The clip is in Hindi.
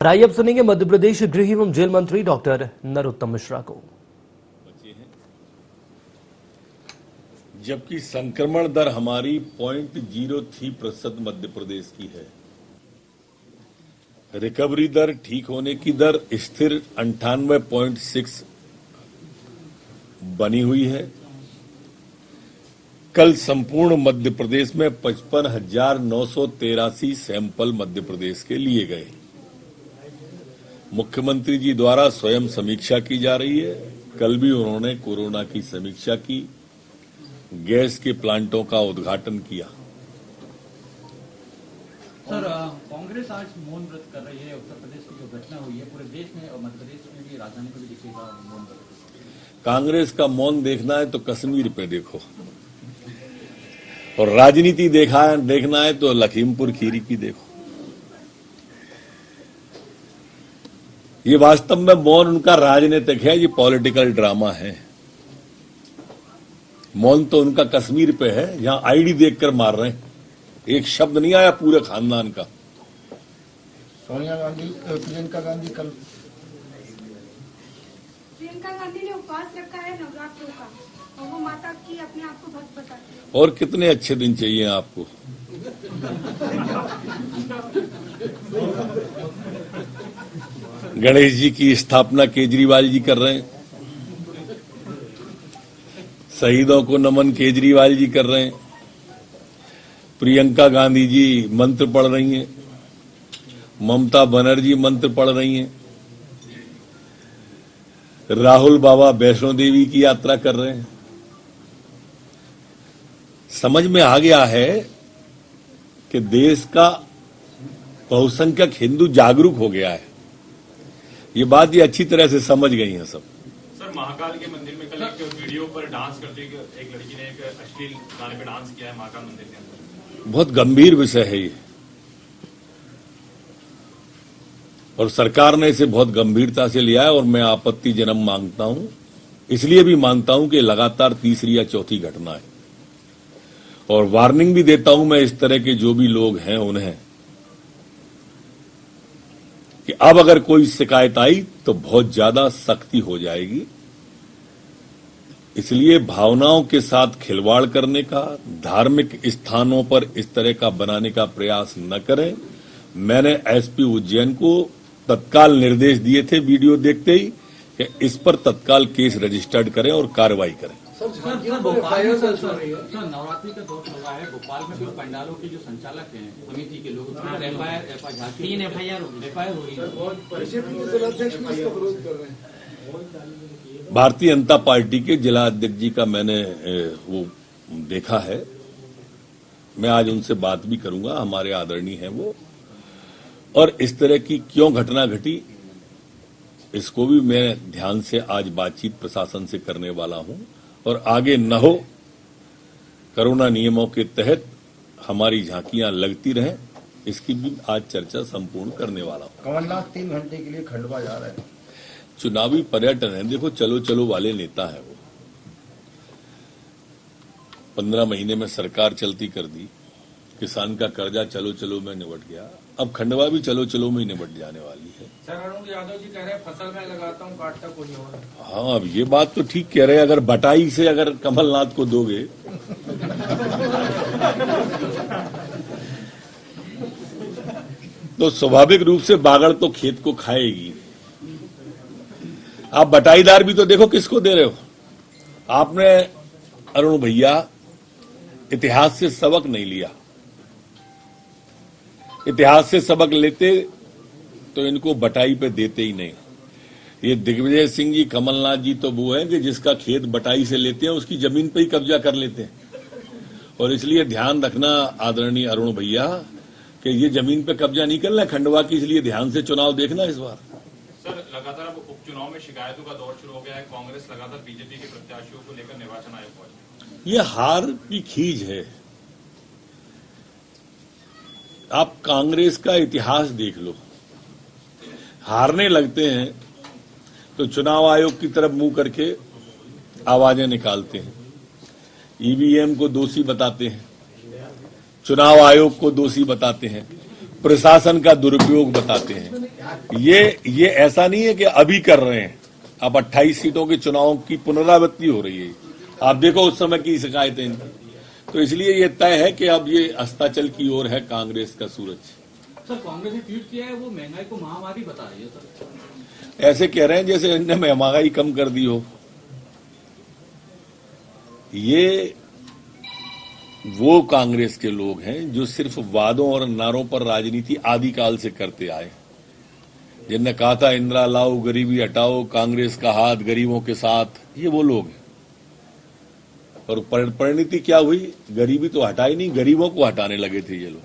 और आइए अब सुनेंगे मध्य प्रदेश गृह एवं जेल मंत्री डॉक्टर नरोत्तम मिश्रा को। जबकि संक्रमण दर हमारी 0.03% मध्य प्रदेश की है। रिकवरी दर, ठीक होने की दर स्थिर 98.6 बनी हुई है। कल संपूर्ण मध्य प्रदेश में 55,983 सैंपल मध्य प्रदेश के लिए गए। मुख्यमंत्री जी द्वारा स्वयं समीक्षा की जा रही है। कल भी उन्होंने कोरोना की समीक्षा की, गैस के प्लांटों का उद्घाटन किया। सर, कांग्रेस आज मौन व्रत कर रही है। उत्तर प्रदेश की जो घटना हुई है पूरे देश में और मध्य प्रदेश में भी, राजधानी में भी दिखेगा मौन व्रत। कांग्रेस का मौन देखना है तो कश्मीर पे देखो, और राजनीति देखना है तो लखीमपुर खीरी की देखो। ये वास्तव में मौन उनका राजनीतिक है, ये पॉलिटिकल ड्रामा है। मौन तो उनका कश्मीर पे है, जहां आईडी देखकर मार रहे हैं। एक शब्द नहीं आया पूरे खानदान का। सोनिया गांधी, प्रियंका गांधी कल प्रियंका गांधी ने उपवास रखा है नवरात्रों का, और वो माता की अपने आप को भक्त बताती है। और कितने अच्छे दिन चाहिए आपको? गणेश जी की स्थापना केजरीवाल जी कर रहे हैं, शहीदों को नमन केजरीवाल जी कर रहे हैं, प्रियंका गांधी जी मंत्र पढ़ रही हैं, ममता बनर्जी मंत्र पढ़ रही हैं, राहुल बाबा वैष्णो देवी की यात्रा कर रहे हैं। समझ में आ गया है कि देश का बहुसंख्यक हिंदू जागरूक हो गया है। ये बात ये अच्छी तरह से समझ गई हैं सब। सर, महाकाल के मंदिर में कल एक वीडियो पर डांस करते हुए एक लड़की ने एक अश्लील गाने पे डांस किया है महाकाल मंदिर के अंदर। बहुत गंभीर विषय है ये, और सरकार ने इसे बहुत गंभीरता से लिया है, और मैं आपत्तिजनक मांगता हूं। इसलिए भी मानता हूं कि लगातार तीसरी या चौथी घटना है, और वार्निंग भी देता हूं मैं इस तरह के जो भी लोग हैं उन्हें, कि अब अगर कोई शिकायत आई तो बहुत ज्यादा सख्ती हो जाएगी। इसलिए भावनाओं के साथ खिलवाड़ करने का, धार्मिक स्थानों पर इस तरह का बनाने का प्रयास न करें। मैंने एसपी उज्जैन को तत्काल निर्देश दिए थे वीडियो देखते ही कि इस पर तत्काल केस रजिस्टर्ड करें और कार्रवाई करें। नवरात्रि का दौर चल रहा है। भोपाल में कुछ पंडालों के जो संचालक हैं समिति के लोग, 3 एफआईआर हुई है। भारतीय जनता पार्टी के जिला अध्यक्ष जी का मैंने वो देखा है। मैं आज उनसे बात भी करूंगा, हमारे आदरणीय हैं वो, और इस तरह की क्यों घटना घटी इसको भी मैं ध्यान से आज बातचीत प्रशासन से करने वाला हूं, और आगे न हो, कोरोना नियमों के तहत हमारी झांकियां लगती रहें, इसकी भी आज चर्चा संपूर्ण करने वाला हूं। कमलनाथ 3 घंटे के लिए खंडवा जा रहे हैं। चुनावी पर्यटन है, देखो चलो चलो वाले नेता है वो। 15 महीने में सरकार चलती कर दी, किसान का कर्जा चलो चलो में निपट गया, अब खंडवा भी चलो चलो में ही निपट जाने वाली है। सर, अरुण यादव जी कह रहे हैं फसल में लगाता हूँ, काटता कोई और। हाँ, अब ये बात तो ठीक कह रहे हैं। अगर बटाई से अगर कमलनाथ को दोगे तो स्वाभाविक रूप से बागड़ तो खेत को खाएगी। आप बटाईदार भी तो देखो किसको दे रहे हो। आपने अरुण भैया इतिहास से सबक नहीं लिया। इतिहास से सबक लेते तो इनको बटाई पे देते ही नहीं। ये दिग्विजय सिंह जी, कमलनाथ जी तो वो है कि जिसका खेत बटाई से लेते हैं उसकी जमीन पे ही कब्जा कर लेते हैं। और इसलिए ध्यान रखना आदरणीय अरुण भैया कि ये जमीन पे कब्जा नहीं करना खंडवा की, इसलिए ध्यान से चुनाव देखना इस बार। सर, लगातार अब उपचुनाव में शिकायतों का दौर शुरू हो गया है। कांग्रेस लगातार बीजेपी के प्रत्याशियों को लेकर निर्वाचन आयोग पहुंची। ये हार की खींच है। आप कांग्रेस का इतिहास देख लो, हारने लगते हैं तो चुनाव आयोग की तरफ मुंह करके आवाजें निकालते हैं, ईवीएम को दोषी बताते हैं, चुनाव आयोग को दोषी बताते हैं। प्रशासन का दुरुपयोग बताते हैं। ये ऐसा नहीं है कि अभी कर रहे हैं, अब 28 सीटों के चुनाव की पुनरावृत्ति हो रही है। आप देखो उस समय की शिकायतें इनकी। तो इसलिए ये तय है कि अब ये अस्ताचल की ओर है कांग्रेस का सूरज। सर कांग्रेस ने ट्वीट किया है, वो महंगाई को महामारी बता रही है सर। ऐसे कह रहे हैं जैसे इनने महंगाई कम कर दी हो। ये वो कांग्रेस के लोग हैं जो सिर्फ वादों और नारों पर राजनीति आदिकाल से करते आए, जिनने कहा था इंदिरा लाओ, गरीबी हटाओ, कांग्रेस का हाथ गरीबों के साथ। ये वो लोग हैं। और परिणति क्या हुई? गरीबी तो हटाई नहीं, गरीबों को हटाने लगे थे ये लोग।